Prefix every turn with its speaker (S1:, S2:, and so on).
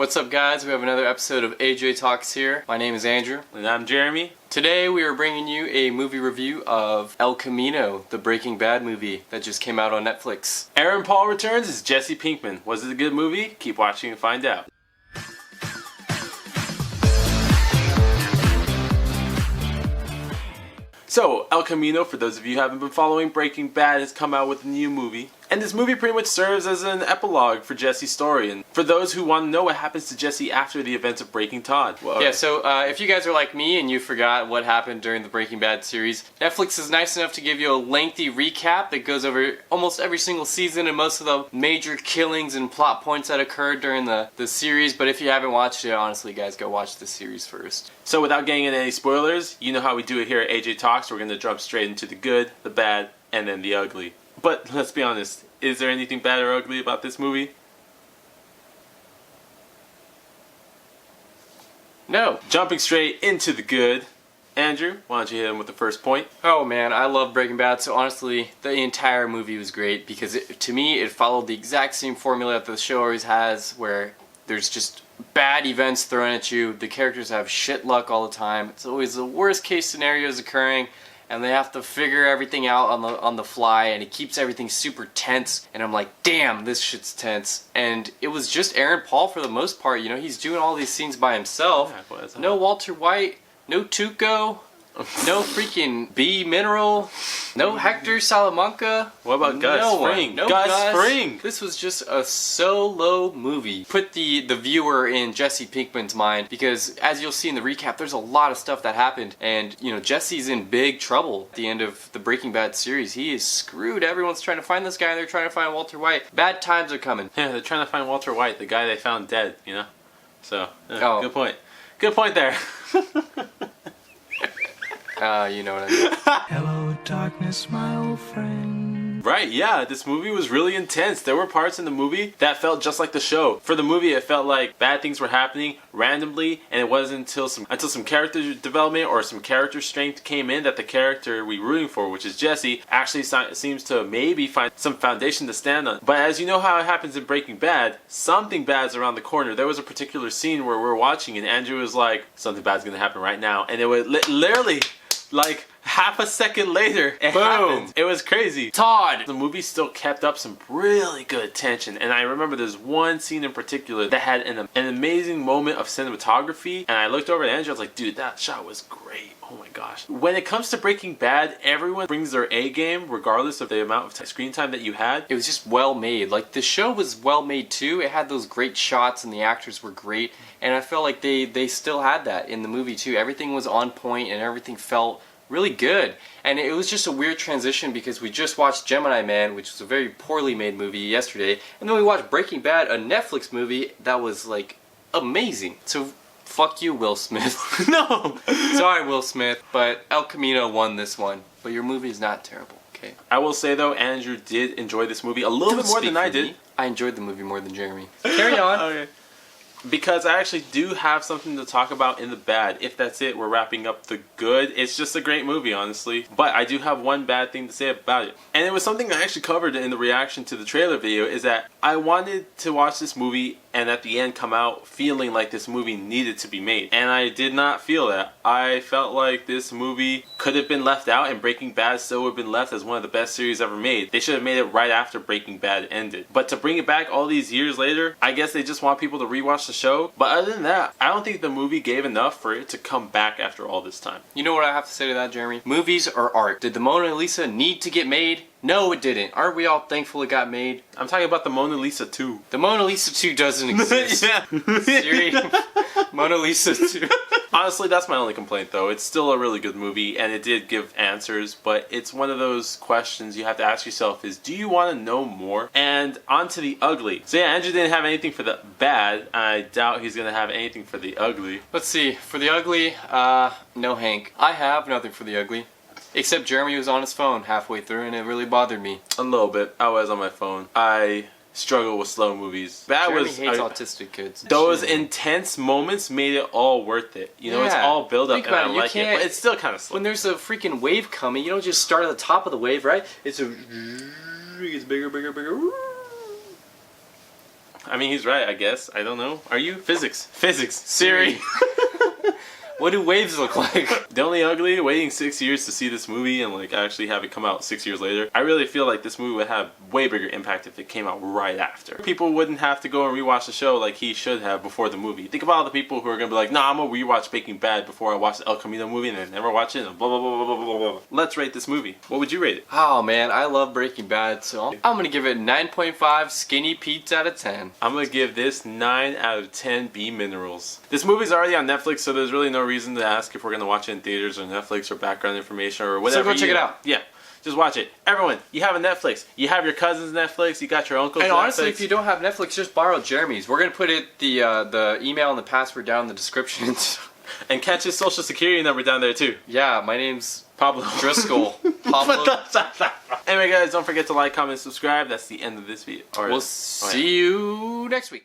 S1: What's up, guys? We have another episode of AJ Talks here. My name is Andrew.
S2: And I'm Jeremy.
S1: Today we are bringing you a movie review of El Camino, the Breaking Bad movie that just came out on Netflix.
S2: Aaron Paul returns as Jesse Pinkman. Was it a good movie? Keep watching and find out. So, El Camino, for those of you who haven't been following, Breaking Bad has come out with a new movie. And this movie pretty much serves as an epilogue for Jesse's story. And for those who want to know what happens to Jesse after the events of Breaking Todd. Well,
S1: yeah, so if you guys are like me and you forgot what happened during the Breaking Bad series, Netflix is nice enough to give you a lengthy recap that goes over almost every single season and most of the major killings and plot points that occurred during the series. But if you haven't watched it, honestly, guys, go watch the series first.
S2: So without getting into any spoilers, you know how we do it here at AJ Talks. We're going to jump straight into the good, the bad, and then the ugly. But let's be honest, is there anything bad or ugly about this movie?
S1: No.
S2: Jumping straight into the good. Andrew, why don't you hit him with the first point?
S1: Oh man, I love Breaking Bad, so honestly, the entire movie was great because to me, it followed the exact same formula that the show always has, where there's just bad events thrown at you, the characters have shit luck all the time, it's always the worst case scenarios occurring, and they have to figure everything out on the fly, and it keeps everything super tense, and I'm like, damn, this shit's tense. And it was just Aaron Paul for the most part, you know, he's doing all these scenes by himself. Yeah, no Walter White, no Tuco, no freaking B Mineral, no Hector Salamanca.
S2: What about Gus Fring?
S1: No
S2: Gus Fring!
S1: This was just a solo movie. Put the viewer in Jesse Pinkman's mind, because as you'll see in the recap, there's a lot of stuff that happened, and you know, Jesse's in big trouble at the end of the Breaking Bad series. He is screwed. Everyone's trying to find this guy, and they're trying to find Walter White. Bad times are coming.
S2: Yeah, they're trying to find Walter White, the guy they found dead, you know? So, good point. Good point there.
S1: You know what I mean.
S3: Hello, darkness, my old friend.
S2: Right, yeah, this movie was really intense. There were parts in the movie that felt just like the show. For the movie, it felt like bad things were happening randomly, and it wasn't until some character development or some character strength came in that the character we were rooting for, which is Jesse, actually seems to maybe find some foundation to stand on. But as you know how it happens in Breaking Bad, something bad's around the corner. There was a particular scene where we're watching, and Andrew was like, something bad's gonna happen right now, and it would literally, like, half a second later, it happened. It was crazy.
S1: Todd!
S2: The movie still kept up some really good tension, and I remember there's one scene in particular that had an amazing moment of cinematography, and I looked over at Andrew, I was like, dude, that shot was great. Oh my gosh. When it comes to Breaking Bad, everyone brings their A game, regardless of the amount of screen time that you had.
S1: It was just well made. Like, the show was well made too. It had those great shots, and the actors were great, and I felt like they still had that in the movie too. Everything was on point, and everything felt really good. And it was just a weird transition because we just watched Gemini Man, which was a very poorly made movie, yesterday, and then we watched Breaking Bad, a Netflix movie that was like amazing. So fuck you, Will Smith.
S2: No!
S1: Sorry, Will Smith, but El Camino won this one. But your movie is not terrible, okay?
S2: I will say though, Andrew did enjoy this movie a little bit more than I did.
S1: I enjoyed the movie more than Jeremy. Carry on.
S2: Okay. Because I actually do have something to talk about in the bad. If that's it, we're wrapping up the good. It's just a great movie, honestly. But I do have one bad thing to say about it. And it was something I actually covered in the reaction to the trailer video, is that I wanted to watch this movie and at the end come out feeling like this movie needed to be made. And I did not feel that. I felt like this movie could have been left out and Breaking Bad still would have been left as one of the best series ever made. They should have made it right after Breaking Bad ended. But to bring it back all these years later, I guess they just want people to rewatch the show. But other than that, I don't think the movie gave enough for it to come back after all this time.
S1: You know what I have to say to that, Jeremy? Movies are art. Did the Mona Lisa need to get made? No, it didn't. Aren't we all thankful it got made?
S2: I'm talking about the Mona Lisa 2.
S1: The Mona Lisa 2 doesn't exist.
S2: Yeah.
S1: Siri, Mona Lisa 2.
S2: Honestly, that's my only complaint though. It's still a really good movie and it did give answers, but it's one of those questions you have to ask yourself is, do you want to know more? And on to the ugly. So yeah, Andrew didn't have anything for the bad. I doubt he's going to have anything for the ugly.
S1: Let's see. For the ugly, no Hank. I have nothing for the ugly. Except Jeremy was on his phone halfway through and it really bothered me.
S2: A little bit. I was on my phone. I struggle with slow movies.
S1: Jeremy hates autistic kids.
S2: Those intense moments made it all worth it. You know, it's all build up and I like it, but it's still kind of slow.
S1: When there's a freaking wave coming, you don't just start at the top of the wave, right? It gets bigger, bigger, bigger.
S2: I mean, he's right, I guess. I don't know. Are you? Physics. Physics. Siri.
S1: What do waves look like?
S2: The Only Ugly, waiting 6 years to see this movie and like actually have it come out 6 years later. I really feel like this movie would have way bigger impact if it came out right after. People wouldn't have to go and rewatch the show like he should have before the movie. Think about all the people who are gonna be like, nah, I'm gonna rewatch Breaking Bad before I watch the El Camino movie and then never watch it and blah blah blah blah blah blah blah. Let's rate this movie. What would you rate it?
S1: Oh man, I love Breaking Bad, so I'm gonna give it 9.5 Skinny Pete's out of 10.
S2: I'm gonna give this 9 out of 10 B minerals. This movie's already on Netflix, so there's really no reason to ask if we're gonna watch it in theaters or Netflix or background information or whatever.
S1: So go check it out.
S2: Yeah, just watch it. Everyone, you have a Netflix. You have your cousin's Netflix. You got your uncle's Netflix.
S1: And honestly, if you don't have Netflix, just borrow Jeremy's. We're gonna put the email and the password down in the description.
S2: And catch his social security number down there too.
S1: Yeah, my name's
S2: Pablo
S1: Driscoll. Pablo.
S2: Anyway, guys, don't forget to like, comment, subscribe. That's the end of this video.
S1: We'll see you next week.